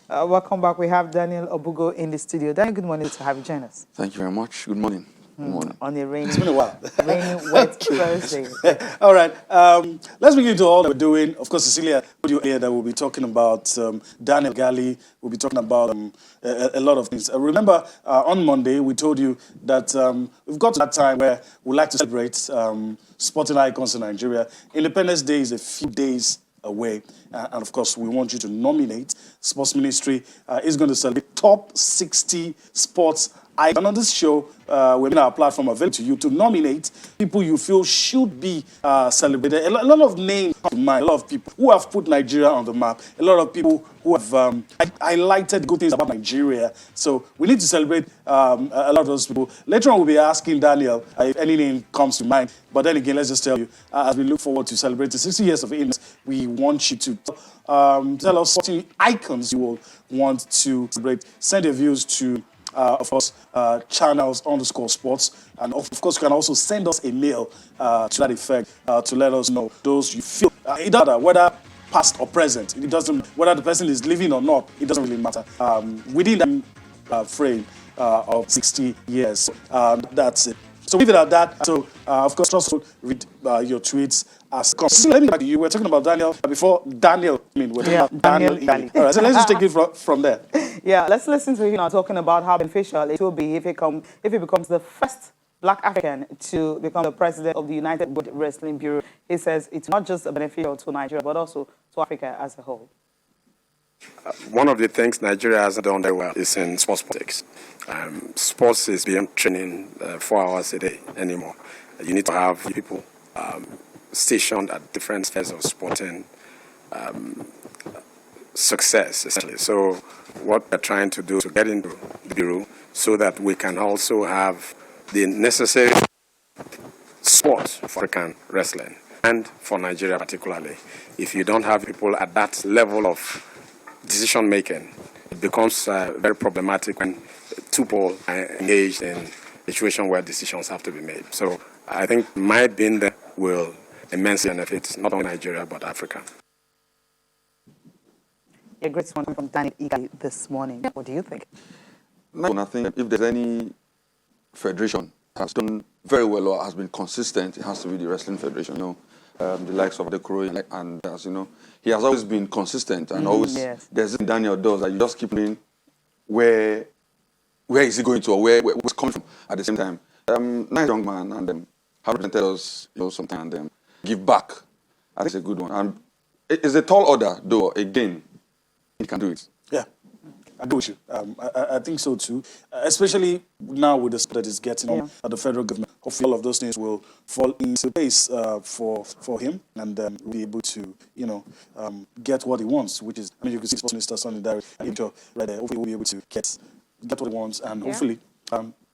Welcome back. We have Daniel Obugo in the studio. Daniel, good morning to have you join us. Thank you very much. Good morning. Good morning. On a rainy, It's been a while. rainy, wet Thursday. All right. Let's begin to all that we're doing. Of course, Cecilia told you earlier that we'll be talking about Daniel Gali. We'll be talking about a lot of things. Remember, on Monday, we told you that we've got to that time where we like to celebrate sporting icons in Nigeria. Independence Day is a few days away. And of course, we want you to nominate. Sports Ministry is going to celebrate top 60 sports icons. And on this show, we're making our platform available to you to nominate people you feel should be celebrated. A lot of names come to mind, a lot of people who have put Nigeria on the map, a lot of people who have highlighted good things about Nigeria. So we need to celebrate a lot of those people. Later on, we'll be asking Daniel if any name comes to mind. But then again, let's just tell you, as we look forward to celebrating 60 years of independence, we want you to tell us what icons you will want to celebrate. Send your views to of course, channels_sports. And of course, you can also send us a mail to that effect to let us know those you feel. It doesn't matter whether past or present. It doesn't, whether the person is living or not, it doesn't really matter. Within that frame of 60 years. That's it. So leave it at that. So, of course, also read your tweets as let me back to you. We're talking about Daniel before Daniel. We're talking about Daniel Gali. All right, so let's just take it from there. Yeah, let's listen to him now talking about how beneficial it will be if he becomes the first Black African to become the president of the United World Wrestling Bureau. He says it's not just beneficial to Nigeria, but also to Africa as a whole. One of the things Nigeria has done very well is in sports politics. Sports is beyond training 4 hours a day anymore. You need to have people stationed at different spheres of sporting success, essentially. So what we're trying to do is to get into the bureau so that we can also have the necessary support for African wrestling and for Nigeria particularly. If you don't have people at that level of decision making, it becomes very problematic when two people are engaged in a situation where decisions have to be made. So I think my being there will immensely benefit not only Nigeria but Africa. A great one from Daniel Gali this morning. What do you think? No, nothing. If there's any federation that has done very well or has been consistent, it has to be the Wrestling Federation. You know, the likes of Dekoro, and as you know, he has always been consistent and always. Yes. There's this Daniel does that you just keep in where is he going to or where's coming from at the same time. Nice young man and have represented us, sometimes and give back. I think it's a good one. And it's a tall order, though. Again, he can do it. Yeah, I agree with you. I think so too. Especially now with the support that is getting on at the federal government. Hopefully, all of those things will fall into place for him and be able to, get what he wants. Which is, you can see Sports Minister Sunday Dare right there. Hopefully, we'll be able to get what he wants, and hopefully.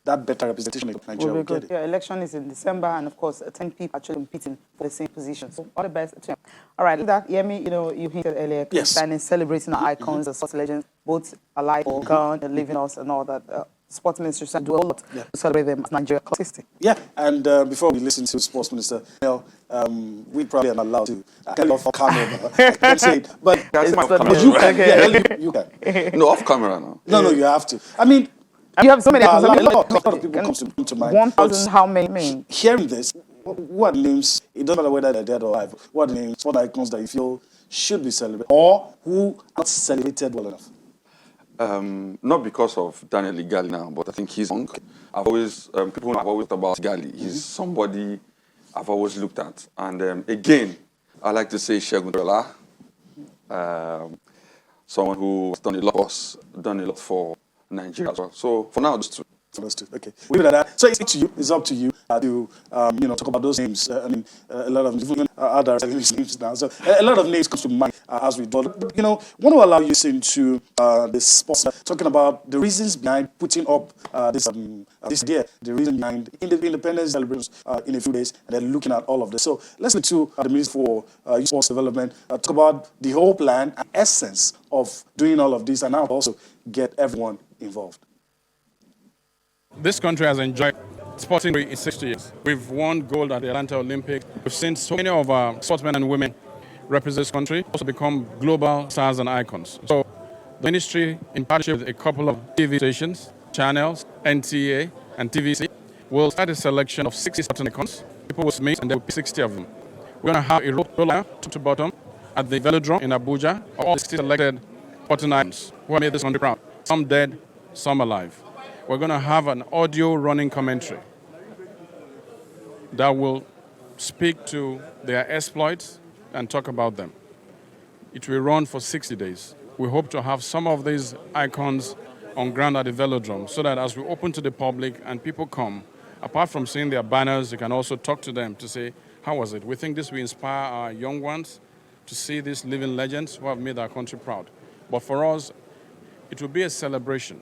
That better representation of Nigeria will get it. Yeah, election is in December, and of course, 10 people actually competing for the same position. So, all the best to him. All right, that Yemi, you hinted earlier concerning celebrating our icons, the sports legends, both alive or gone, living us, and all that. Sports Ministry should do a lot to celebrate them as Nigeria consistent. Yeah, and before we listen to Sports Minister, we probably are not allowed to. I can't off camera. I can't say it, but you can. Yeah, you can. No, off camera now. No, you have to. I mean. You have so many. A lot of people come to mind. 1,000, how many? Hearing this, what names, it doesn't matter whether they're dead or alive, what names, what icons that you feel should be celebrated, or who are not celebrated well enough? Not because of Daniel Gali now, but I think he's young. People have always talked about Gali. He's somebody I've always looked at. And again, I like to say Segun Dola, someone who has done a lot for Nigeria as well. So for now, just two. Okay. We'll leave it at that. So it's up to you to talk about those names. A lot of even other names now. So a lot of names come to mind as we do. Want to allow you to listen to the sports talking about the reasons behind putting up this idea, the reason behind independence celebrations in a few days, and then looking at all of this. So let's look to the Minister for Youth Sports Development talk about the whole plan and essence of doing all of this, and now also get everyone involved. This country has enjoyed sporting in 60 years. We've won gold at the Atlanta Olympics. We've seen so many of our sportsmen and women represent this country, also become global stars and icons. So The ministry, in partnership with a couple of TV stations, channels, NTA, and TVC, will start a selection of 60 starting icons. People will submit, and there will be 60 of them. We're going to have a roller top to bottom at the Velodrome in Abuja, all 60 selected 49ers who have made this country proud. Some dead, some alive. We're going to have an audio running commentary that will speak to their exploits and talk about them. It will run for 60 days. We hope to have some of these icons on ground at the Velodrome so that as we open to the public and people come, apart from seeing their banners, you can also talk to them to say, how was it? We think this will inspire our young ones to see these living legends who have made our country proud. But for us, it will be a celebration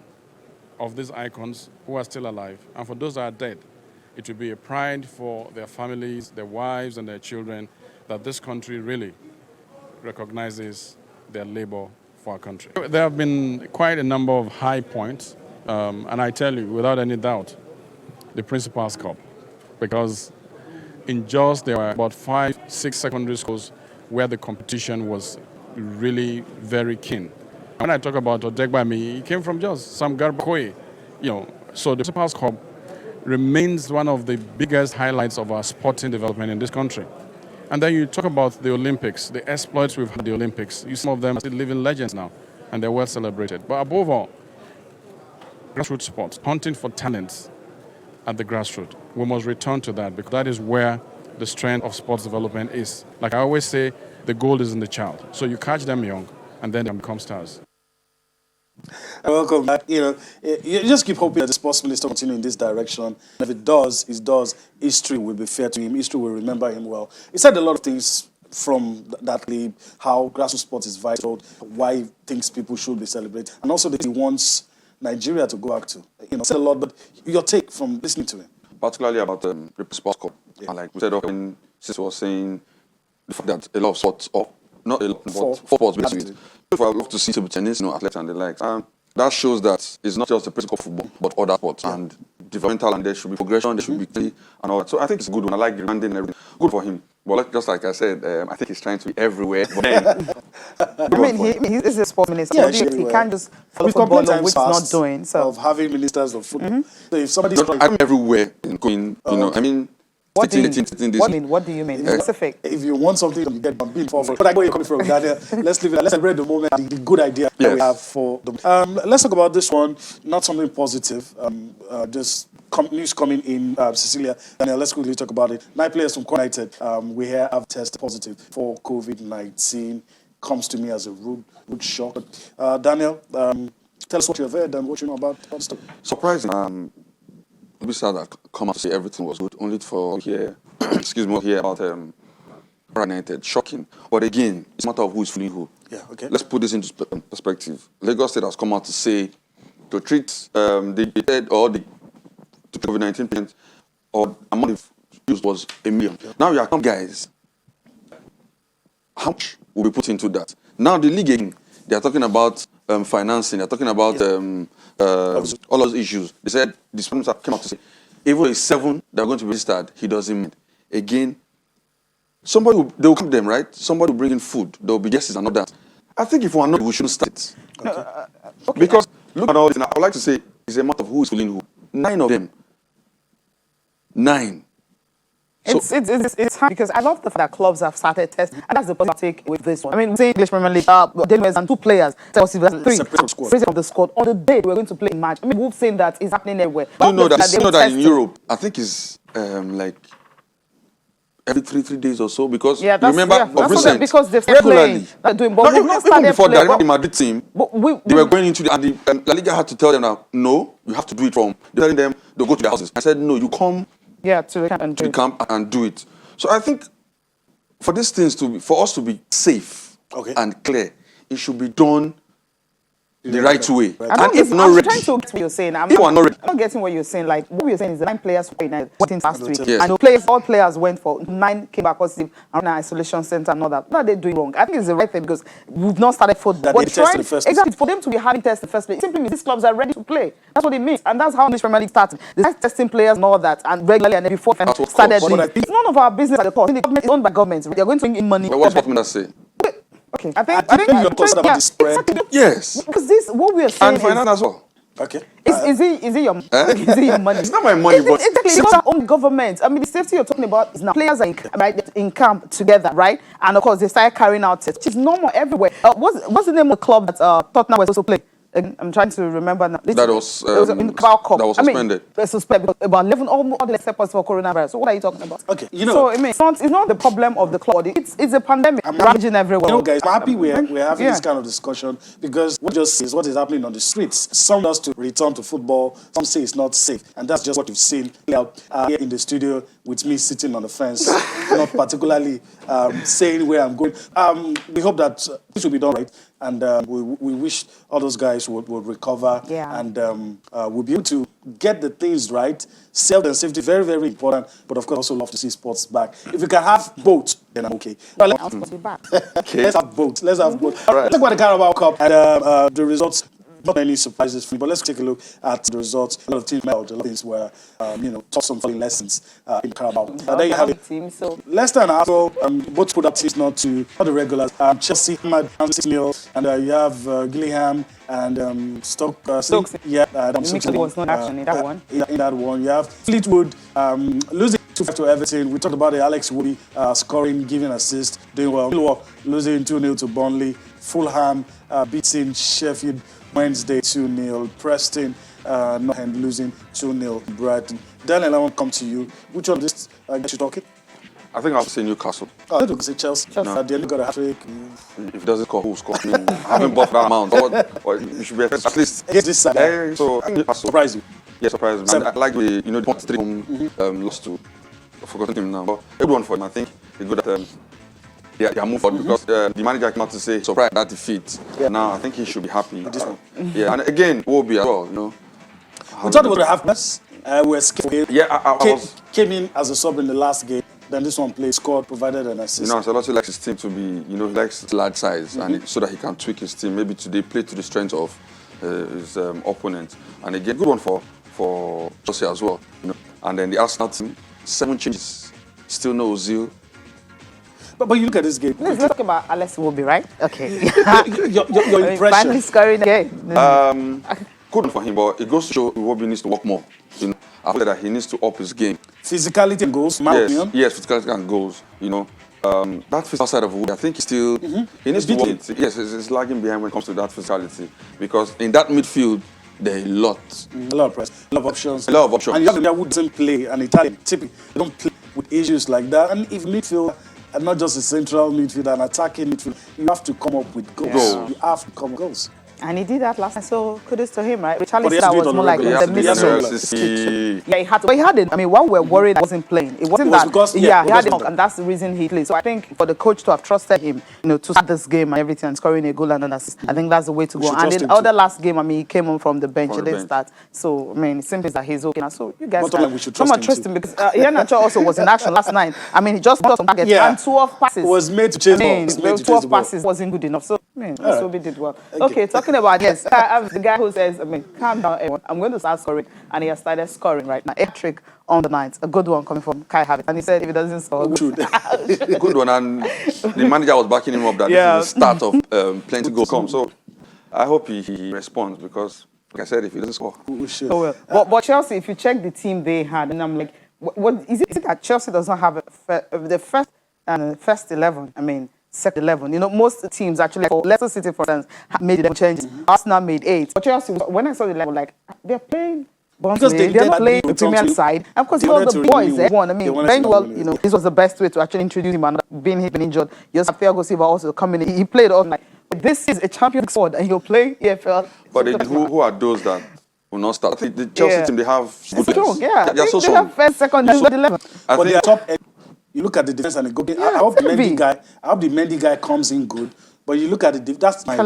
of these icons who are still alive. And for those that are dead, it will be a pride for their families, their wives, and their children that this country really recognizes their labor for our country. There have been quite a number of high points, and I tell you, without any doubt, the Principal's Cup, because in Jos there were about 5-6 secondary schools where the competition was really very keen. When I talk about Odegbami, he came from Jos, Sam Garbakoye, so the Principal's Cup remains one of the biggest highlights of our sporting development in this country. And then you talk about the Olympics, the exploits we've had at the Olympics. Some of them are still living legends now, and they're well celebrated. But above all, grassroots sports, hunting for talents at the grassroots. We must return to that because that is where the strength of sports development is. Like I always say, the gold is in the child. So you catch them young, and then they become stars. Welcome back. You just keep hoping that the sports minister will continue in this direction. And if it does, history will be fair to him. History will remember him well. He said a lot of things from that clip, how grassroots sports is vital, why he thinks people should be celebrated, and also that he wants Nigeria to go back to. Said a lot, but your take from listening to him. Particularly about the Sports Cup. Yeah. And like we said, when Sis was saying the fact that a lot of sports, or not a lot, but four sports basically. I would love to see table tennis, athletes and the likes. That shows that it's not just the principle of football, but other sports. Yeah. And developmental, and there should be progression, there should be play, and all that. So I think it's a good one. I like the branding and everything. Good for him. But just like I said, I think he's trying to be everywhere. He is a sports minister. Yeah, he can't just follow football, which he's not doing. So of having ministers of football. So if somebody's I'm everywhere going, What do you mean? Specific. If you want something, you get being forward. But I know you're coming from, Daniel. Let's leave it. Let's celebrate the moment, the good idea that we have for them. Let's talk about this one. Not something positive. Just news coming in, Cecilia. Daniel, let's quickly talk about it. 9 players from United, we here have tested positive for COVID-19. Comes to me as a rude shock. Daniel, tell us what you've heard and what you know about the story. Surprising. We saw that come out to say everything was good, only for here, hear about United. Shocking. But again, it's a matter of who is fooling who. Yeah, okay. Let's put this into perspective. Lagos State has come out to say to treat the dead or the COVID-19 patients, or amount of used was 1 million. Yeah. Now you are guys. How much will be put into that? Now the league, they are talking about financing. They're talking about all those issues. They said the sponsor came out to say, even if 7 that are going to be registered, he doesn't mind. Again, they will come them, right? Somebody will bring in food. There will be guests and all that. I think if we are not, we shouldn't start. Okay. Because look at all this. I would like to say it's a matter of who is fooling who. 9 of them. 9. It's hard because I love the fact that clubs have started testing, and that's the positive take with this one. I mean, saying English Premier League, and 2 players, 3 of the squad on the day we're going to play in March. I mean, we've seen that it's happening everywhere. Do you know that in Europe, I think it's like every 3 days or so, because because they've started playing. Even before that, I remember the Madrid team, they were going into the La Liga had to tell them now, no, you have to do it from. They're telling them they'll go to their houses. I said, no, you come. To the camp and do it. So I think for these things for us to be safe and clear, it should be done the right way. I'm trying to get what you're saying. I'm not getting what you're saying. Like, what you're saying is the 9 players for United went in last week. Yes. And all players went for 9 came back positive and in isolation center and all that. What are they doing wrong? I think it's the right thing because we've not started football. Exactly. For them to be having tests in the first place, it simply means these clubs are ready to play. That's what it means. And that's how English Premier League started. They started testing players and all that, and regularly and before started. It's none of our business at the court. The government is owned by government. They're going to bring in money. What's government say? Okay, I think you're talking about the spread. Exactly. Yes. Because this, what we are saying And finance as well. Okay. is it your is it your money? It's not my money, but Exactly, it's our own government. I mean, the safety you're talking about is now players are in camp together, right? And of course, they started carrying out tests, which is normal everywhere. What's the name of the club that Tottenham was also playing? I'm trying to remember now. That was in the Carabao Cup. that was suspended. I mean, suspended because about 11 all the exceptions for coronavirus. So what are you talking about? Okay, you know. So I mean, it's not the problem of the club. It's a pandemic ravaging everywhere. You know, guys, I'm happy we're having this kind of discussion because what just says what is happening on the streets. Some wants to return to football. Some say it's not safe, and that's just what we've seen here in the studio with me sitting on the fence, not particularly saying where I'm going. We hope that this will be done right. And we wish all those guys would recover and we'll be able to get the things right. Health and safety, very, very important. But of course, also love to see sports back. If we can have both, then I'm okay. Let's have both. Let's have both. All right. Let's talk about the Carabao Cup and the results. Not any surprises for me, but let's take a look at the results. A lot of teams made out. A lot of things were, taught some funny lessons in Carabao. There you have it. Leicester and Arsenal both put up teams not the regulars. Chelsea had 6-0, and you have Gillingham and Stoke. Yeah, Mikel was not action in that one. In that one, you have Fleetwood losing 2-5 to Everton. We talked about the Alex Woody scoring, giving assist, doing well. Millwall losing 2-0 to Burnley. Fulham beating Sheffield Wednesday 2-0. Preston Northend losing 2-0 Brighton. Daniel, I want to come to you. Which one of this get you talking? I think I'll say Newcastle. I think we'll say Chelsea. No. They only got a hat-trick. If it doesn't score, who scores? I mean, I haven't bought that amount. Or you should be at least. Against this side. So Newcastle. Surprise you. Yeah, surprise me. I like the the 3 home lost to. I've forgotten him now. But everyone for him, I think it's good that they moved forward because the manager came out to say surprise that defeat. Yeah. Now I think he should be happy. Yeah, and again, Wobie as well. We thought it would have us. We're scared. Yeah, I came in as a sub in the last game. Then this one played, scored, provided an assist. Ancelotti likes his team to be, he likes large size, and so that he can tweak his team. Maybe today play to the strength of his opponent. And again, good one for Chelsea as well. And then the Arsenal team, 7 changes, still no Ozil. But you look at this game. Let's talk about Alex Iwobi, right? Okay. your impression. Finally scoring again. Good one for him, but it goes to show Iwobi needs to work more. I feel that he needs to up his game. Physicality and goals, my opinion. Yes, physicality and goals. That physical side of Iwobi, I think he needs to work it. Yes, it's lagging behind when it comes to that physicality. Because in that midfield, there are a lot of press, a lot of options. A lot of options. And you have a guy who doesn't play, an Italian, typically, they don't play with issues like that. And if midfield, and not just a central midfield, an attacking midfield, you have to come up with goals. Yeah. You have to come with goals. And he did that last time, so kudos to him, right? Richarlison was more like the midfield. Yeah, he had to. But he had it. I mean, while we were worried he wasn't playing, it wasn't that. Because, he had it, and that's the reason he played. So I think for the coach to have trusted him, to start this game and everything, and scoring a goal and an assist, I think that's the way to go. And in the other last game, I mean, he came on from the bench, he didn't start. So I mean, it seems that he's okay now. So you guys can trust him because Iheanacho also was in action last night. I mean, he just got some targets and 12 passes. Was made to chase the ball. 12 passes wasn't good enough. So I mean, Iwobi did well. Okay, talking about the guy who says, calm down, everyone. I'm going to start scoring. And he has started scoring right now. A trick on the night. A good one coming from Kai Havertz. And he said if he doesn't score, good one. And the manager was backing him up that this is the start of plenty goals come. So I hope he responds because, like I said, if he doesn't score, we should. Oh, well. But Chelsea, if you check the team they had, and I'm like, what is it that Chelsea does not have the first 11? I mean, second 11. Most teams actually, for Leicester City, for instance, made 11 changes. Arsenal made 8. But Chelsea, when I saw the level, they're playing because they're playing the Premier side. And of course, all the boys, everyone. I mean, very well, this was the best way to actually introduce him. And being injured, you have Thiago Silva also coming in. He played all night. This is a Champions League squad, and he'll play EFL. But who are those that will not start? The Chelsea team, they have good players. They're so strong. They have first, second, third 11. But they are top. You look at the defense and the goalkeeper. I hope the Mendy guy comes in good. But you look at the that's my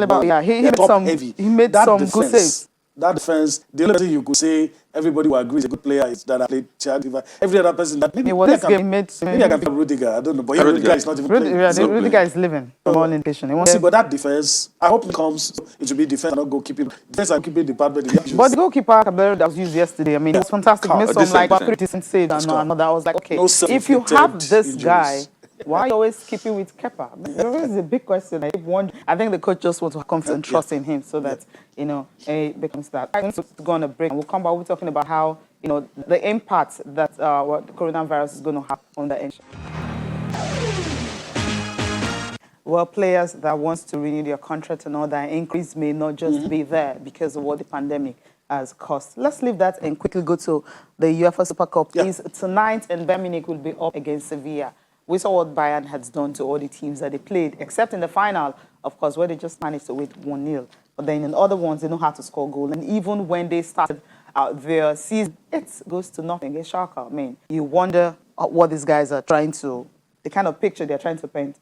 he made some heavy. He made some good saves. That defense, the only thing you could say everybody will agree is a good player is that I played Thiago. Every other person that maybe I can pick Rudiger. I don't know, but Rudiger is not even playing. Rudiger is living from all indication. But that defense, I hope it comes. It should be defense, not goalkeeping. Defense and keeping department. But the goalkeeper Caballero that was used yesterday, I mean, it was fantastic. He made some pretty decent saves and all that. I was like, okay, if you have this guy Why are you always keeping with Kepa? This is a big question. I think the coach just wants to have confidence and trust in him so that, it becomes that. I'm going to go on a break and we'll come back. We're talking about how, the impact that what the coronavirus is going to have on the nation. Well, players that wants to renew their contract and all that increase may not just be there because of what the pandemic has caused. Let's leave that and quickly go to the UEFA Super Cup. Is tonight, and Bayern Munich will be up against Sevilla. We saw what Bayern has done to all the teams that they played, except in the final, of course, where they just managed to win 1-0. But then in other ones, they know how to score goal. And even when they started their season, it goes to nothing. It's Schalke. I mean, you wonder what these guys are trying to, the kind of picture they're trying to paint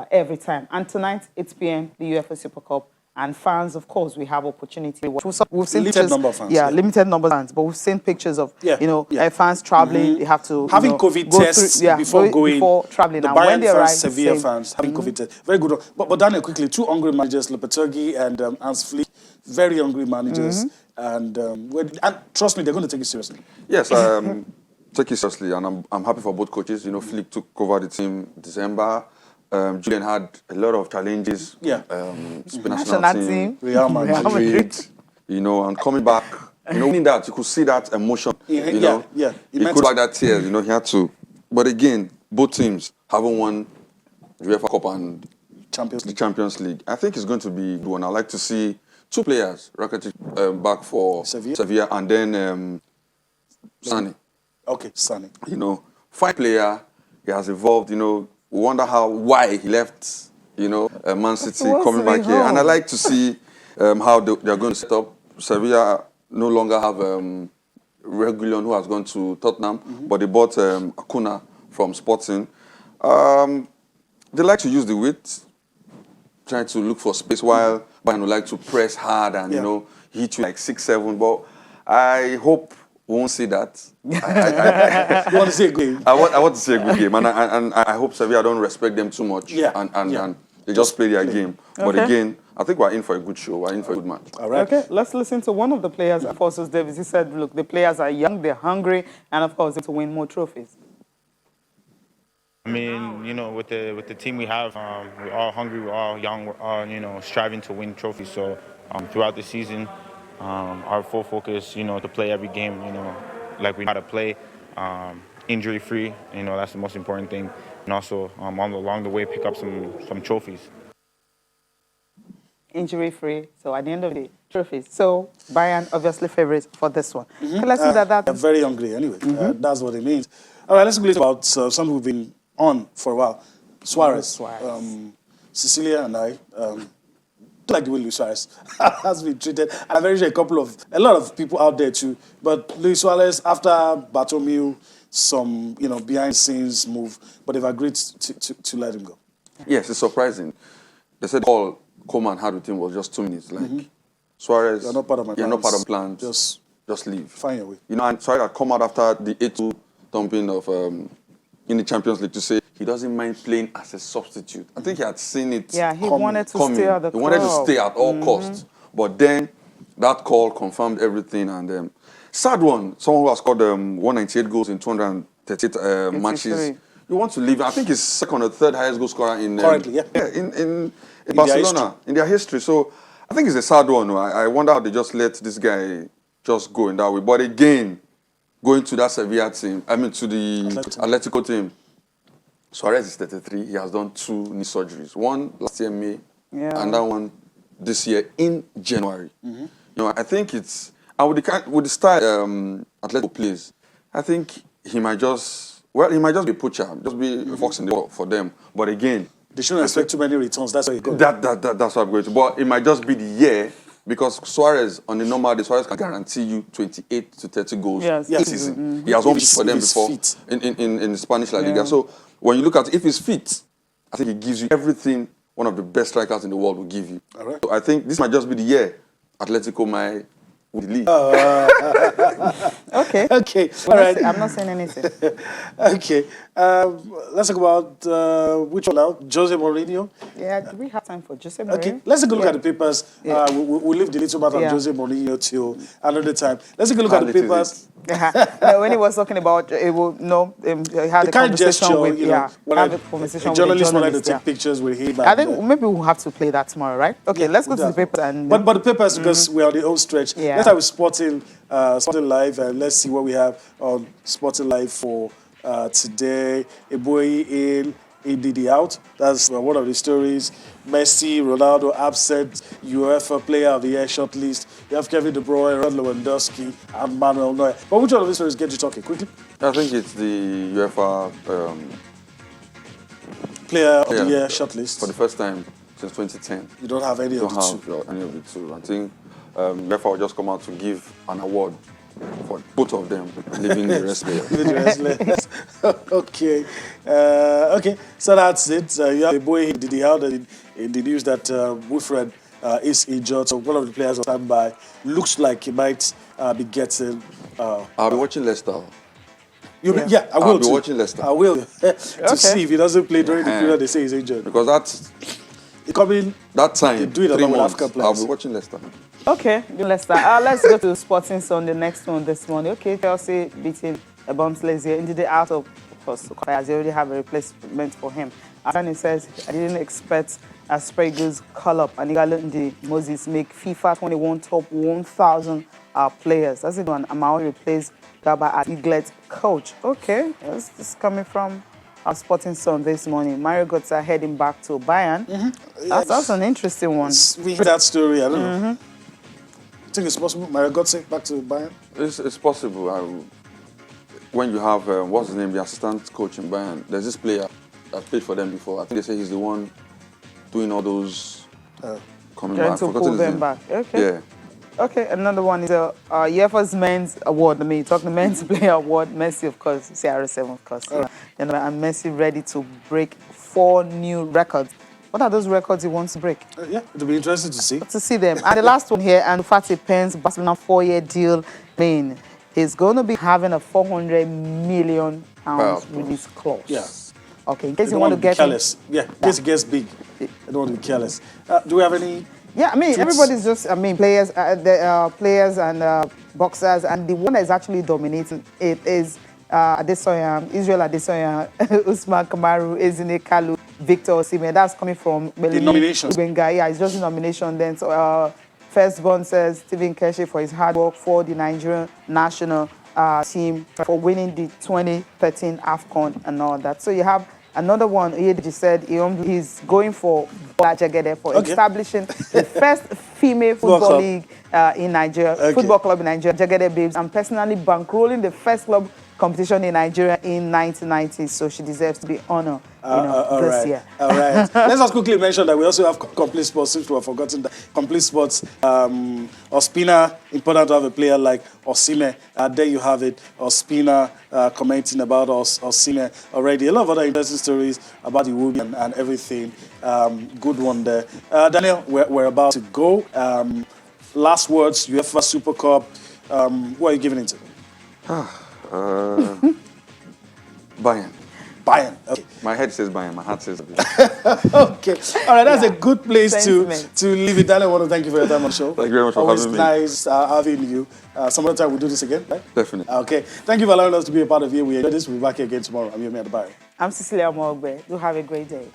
every time. And tonight, 8 p.m., the UEFA Super Cup. And fans, of course, we have opportunity. We've seen limited number of fans. Limited number of fans. But we've seen pictures of, fans traveling. They have to having COVID tests before traveling. The and when they arrive, Sevilla fans having COVID tests. Very good. But Daniel, quickly, 2 hungry managers, Lopetegui and Hans Flick, very hungry managers. And trust me, they're going to take it seriously. Yes, take it seriously, and I'm happy for both coaches. Flick took over the team December. Julian had a lot of challenges. Spain national team, Real Madrid. And coming back, winning that, you could see that emotion. He could back that tears. He had to. But again, both teams haven't won the UEFA Cup and the Champions League. I think it's going to be good one. I'd like to see 2 players, Rakitic back for Sevilla, and then Sane. Okay, Sane. Fine player. He has evolved. We wonder why he left, Man City, coming back here. And I like to see how they're going to set up. Sevilla no longer have Reguilon, who has gone to Tottenham, but they bought Acuna from Sporting. They like to use the width, trying to look for space, while Bayern would like to press hard and, hit you like 6-7. But I hope we won't see that. You want to see a good game? I want to see a good game, and I hope Sevilla don't respect them too much, and they just play their game. But again, I think we're in for a good show. We're in for a good match. All right. Okay, let's listen to one of the players, Alphonsus Davies. He said, look, the players are young, they're hungry, and of course, to win more trophies. I mean, with the team we have, we're all hungry, we're all young, we're all, striving to win trophies. So throughout the season, our full focus, to play every game, like we know how to play, injury-free. That's the most important thing. And also, along the way, pick up some trophies. Injury-free. So at the end of the day, trophies. So Bayern obviously favorites for this one. Okay, let's see that. They're very hungry anyway. That's what it means. All right, let's go about something we've been on for a while. Suarez. Cecilia and I like the way Luis Suarez has been treated. And I'm very sure a lot of people out there too. But Luis Suarez, after Bartomeu, some behind the scenes move, but they've agreed to let him go. Yes, it's surprising. They said all Koeman had with him was just 2 minutes. Like Suarez, you're not part of my plans. Not part of plans. Just leave. Find your way. And Suarez had come out after the 8-2 thumping of in the Champions League to say he doesn't mind playing as a substitute. I think he had seen it. Yeah, he wanted to stay at the club. He wanted to stay at all costs. But then that call confirmed everything. And sad one, someone who has scored 198 goals in 238 matches. You want to leave. I think he's second or third highest goal scorer in currently, in Barcelona in their history. So I think it's a sad one. I wonder how they just let this guy just go in that way. But again, going to that Sevilla team, to the Atletico team, Suarez is 33. He has done 2 knee surgeries. One last year, May, and that one this year in January. I think it's... And with the style Atletico plays, I think he might just be a poacher, just be a fox in the door for them. But again... They shouldn't expect too many returns. That's why you go. That's what I'm going to. But it might just be the year, because Suarez, on the normal day, Suarez can guarantee you 28 to 30 goals this season. He has won for them before in the Spanish La Liga. So when you look at it, if he's fit, I think he gives you everything one of the best strikers in the world will give you. All right. So I think this might just be the year Atletico might win the league. Okay. Okay. All right. I'm not saying anything. Okay. Let's talk about which one now? Jose Mourinho. Yeah, do we have time for Jose Mourinho? Okay, let's take a look at the papers. Yeah. We'll leave the little matter of Yeah. Jose Mourinho till another time. Let's take a look at the How late is papers. No, when he was talking about it, will no, he had The a kind conversation gesture, with you know, when have a conversation a with journalist the wanted to journalist. take pictures with him. I think maybe we'll have to play that tomorrow, right? Okay, let's go to the papers and. But the papers, because we're on the home stretch. Yeah. Let's start with Sporting Live, and let's see what we have on Sporting Live for today. Eboyi in, Ndidi out. That's one of the stories. Messi, Ronaldo absent, UEFA Player of the Year shortlist. You have Kevin De Bruyne, Rod Lewandowski, and Manuel Neuer. But which one of these stories get you talking quickly? I think it's the UEFA Player of the Year shortlist. for the first time since 2010. You don't have any You of don't the two. have any of the two. I think UEFA will just come out to give an award for both of them, leaving the rest players. With the wrestlers. Okay. Okay, so that's it. You have a boy did he out in the news that Wilfred is injured. So one of the players on standby looks like he might be getting. I'll be watching Leicester. Yeah, I will I'll be too. watching Leicester. I will to see if he doesn't play during the Yeah. period they say he's injured. Because Coming. that time, They do it 3 along with months, African I'll players. be watching Leicester. Okay, let's start. Let's go to Sporting Sun, the next one this morning. Okay, Chelsea beating Barnsley Indeed out of course, as they already have a replacement for him. And he says, I didn't expect Asperger's call up and Igalo Moses make FIFA 21 top 1,000 players. That's it one. Amauri replaced Gaba as Eaglet coach. Okay, this is coming from our Sporting Sun this morning. Mario Götze heading back to Bayern. That's an interesting one. We heard that story. I don't know. You think it's possible? Mario Götze back to Bayern? It's possible. When you have, what's his name, the assistant coach in Bayern, there's this player that played for them before. I think they say he's the one doing all those coming Trying back. to Forgotten pull his them name. back. Okay. Yeah. Okay, another one is UEFA's Men's Award. I mean, talking the Men's Player Award. Messi, of course, CR7, of course. And Messi ready to break 4 new records. What are those records he wants to break? Yeah, it'll be interesting to see. To see them. And the last one here, and Fatih Pence, Barcelona 4-year deal. I mean, he's going to be having a £400 million release clause. Yeah. Okay, in case you want to get careless. Yeah, in case it gets big. I don't want to be careless. Do we have any? Yeah, I mean, tweets? everybody's just, players, players and boxers, and the one that is actually dominating it is Adesoya, Israel Adesoya, Usman Kamaru, Ezine Kalu, Victor Osimhen. That's coming from The nominations. Benga. Yeah, it's just a nomination. Then, so firstborn says Stephen Keshi for his hard work for the Nigerian national team for winning the 2013 AFCON and all that. So you have another one, Oyedeji said he's going for Bola Jegede for establishing the first female football league in Nigeria, football club in Nigeria, Jegede Babes, and personally bankrolling the first club competition in Nigeria in 1990. So she deserves to be honored this year. All right. Let's just quickly mention that we also have Complete Sports, since we have forgotten that. Complete Sports, Ospina, important to have a player like Osimhen. There you have it, Ospina commenting about Osimhen already. A lot of other interesting stories about the Iwobi and everything. Good one there. Daniel, we're about to go. Last words, UEFA Super Cup. Who are you giving it to? Bayern. Bayern. Okay. My head says Bayern, my heart says Okay. All right, that's a good place to leave it. Daniel, I want to thank you for your time on the show. Thank you very much for having me. Always nice having you. Some other time we'll do this again, right? Definitely. Okay. Thank you for allowing us to be a part of you. We enjoy this. We'll be back here again tomorrow. I'm Yomi Adebayo. I'm Cecilia Mogbe. Do have a great day.